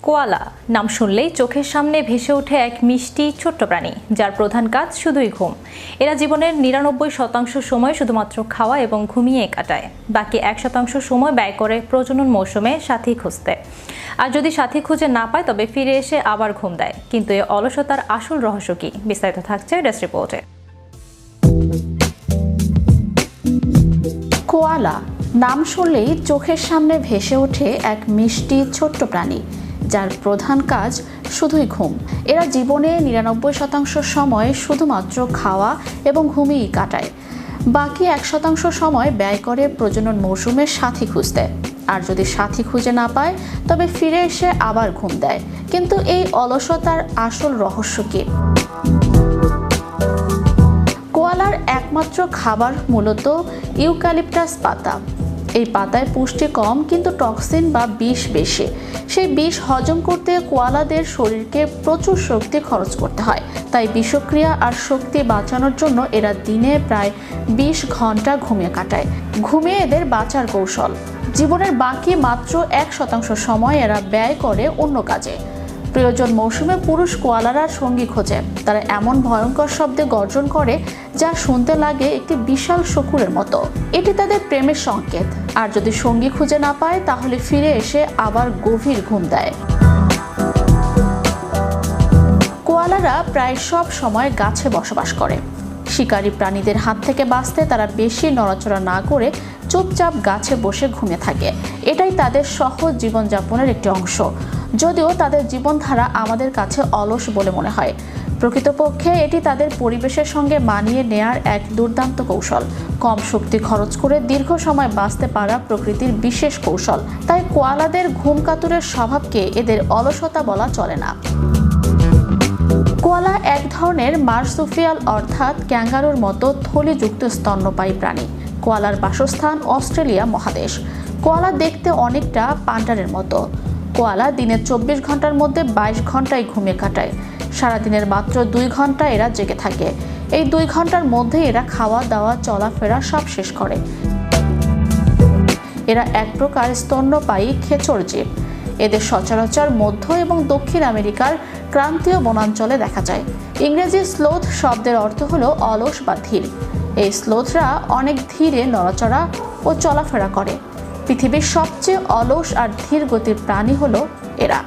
কোয়ালা নাম শুনলেই চোখের সামনে ভেসে ওঠে এক মিষ্টি ছোট্ট প্রাণী, যার প্রধান কাজ শুধুই ঘুম। এরা জীবনের ৯৯% সময় শুধুমাত্র খাওয়া এবং ঘুমিয়ে কাটায়। বাকি ১% সময় ব্যয় করে প্রজনন মৌসুমে সাথী খুঁজতে। আর যদি সাথী খুঁজে না পায় তবে ফিরে এসে আবার ঘুম দেয়। কিন্তু এই অলসতার আসল রহস্য কি? বিস্তারিত থাকছে ডেস্ক রিপোর্টে। কোয়ালা নাম শুনলেই চোখের সামনে ভেসে ওঠে এক মিষ্টি ছোট্ট প্রাণী, যার প্রধান কাজ শুধুই ঘুম। এরা জীবনে ৯৯% সময় শুধুমাত্র খাওয়া এবং ঘুমিয়েই কাটায়। বাকি ১% সময় ব্যয় করে প্রজনন মৌসুমে সাথী খুঁজতে। আর যদি সাথী খুঁজে না পায় তবে ফিরে এসে আবার ঘুম দেয়। কিন্তু এই অলসতার আসল রহস্য কি? কোয়ালার একমাত্র খাবার মূলত ইউক্যালিপটাস পাতা। এই পাতায় পুষ্টি কম, কিন্তু টক্সিন বা বিষ বেশি। সেই বিষ হজম করতে কোয়ালাদের শরীরকে প্রচুর শক্তি খরচ করতে হয়। তাই বিষক্রিয়া আর শক্তি বাঁচানোর জন্য এরা দিনে প্রায় ২০ ঘন্টা ঘুমিয়ে কাটায়। ঘুমিয়ে এদের বাঁচার কৌশল। জীবনের বাকি মাত্র ১% সময় এরা ব্যয় করে অন্য কাজে। প্রয়োজন মৌসুমে পুরুষ কোয়ালারা সঙ্গী খোঁজে। তারা এমন ভয়ঙ্কর শব্দে গর্জন করে যা শুনতে লাগে একটি বিশাল শকুরের মতো। এটি তাদের প্রেমের সংকেত। আর যদি সঙ্গী খুঁজে না পায় তাহলে ফিরে এসে আবার গভীর ঘুম দেয়। কোয়ালারা প্রায় সব সময় গাছে বসবাস করে। শিকারী প্রাণীদের হাত থেকে বাঁচতে তারা বেশি নড়াচড়া না করে চুপচাপ গাছে বসে ঘুমিয়ে থাকে। এটাই তাদের সহজ জীবনযাপনের একটি অংশ। যদিও তাদের জীবনধারা আমাদের কাছে অলস বলে মনে হয়, প্রকৃতপক্ষে এটি তাদের পরিবেশের সঙ্গে মানিয়ে নেয়ার এক দুর্দান্ত কৌশল। কম শক্তি খরচ করে দীর্ঘ সময় বাঁচতে পারা প্রকৃতির বিশেষ কৌশল। তাই কোয়ালাদের ঘুম কাতুরের স্বভাবকে এদের অলসতা বলা চলে না। কোয়ালা এক ধরনের মার্সুপিয়াল অর্থাৎ ক্যাঙ্গারুর মতো থলিযুক্ত স্তন্যপায়ী প্রাণী। কোয়ালার বাসস্থান অস্ট্রেলিয়া মহাদেশ। কোয়ালা দেখতে অনেকটা পান্ডারের মতো। কোয়ালা দিনের ২৪ ঘন্টার মধ্যে ২২ ঘন্টায় ঘুমিয়ে কাটায়। সারাদিনের মাত্র ২ ঘন্টা এরা জেগে থাকে। এই ২ ঘন্টার মধ্যে এরা খাওয়া দাওয়া চলাফেরা সব শেষ করে। এরা এক প্রকার স্তন্যপায়ী খেচর জীব। এদের সচরাচর মধ্য এবং দক্ষিণ আমেরিকার ক্রান্তীয় বনাঞ্চলে দেখা যায়। ইংরেজি স্লোথ শব্দের অর্থ হলো অলস বা ধীর। এই স্লোথরা অনেক ধীরে নড়াচড়া ও চলাফেরা করে। পৃথিবীর সবচেয়ে অলস আর ধীর গতির প্রাণী হলো এরা।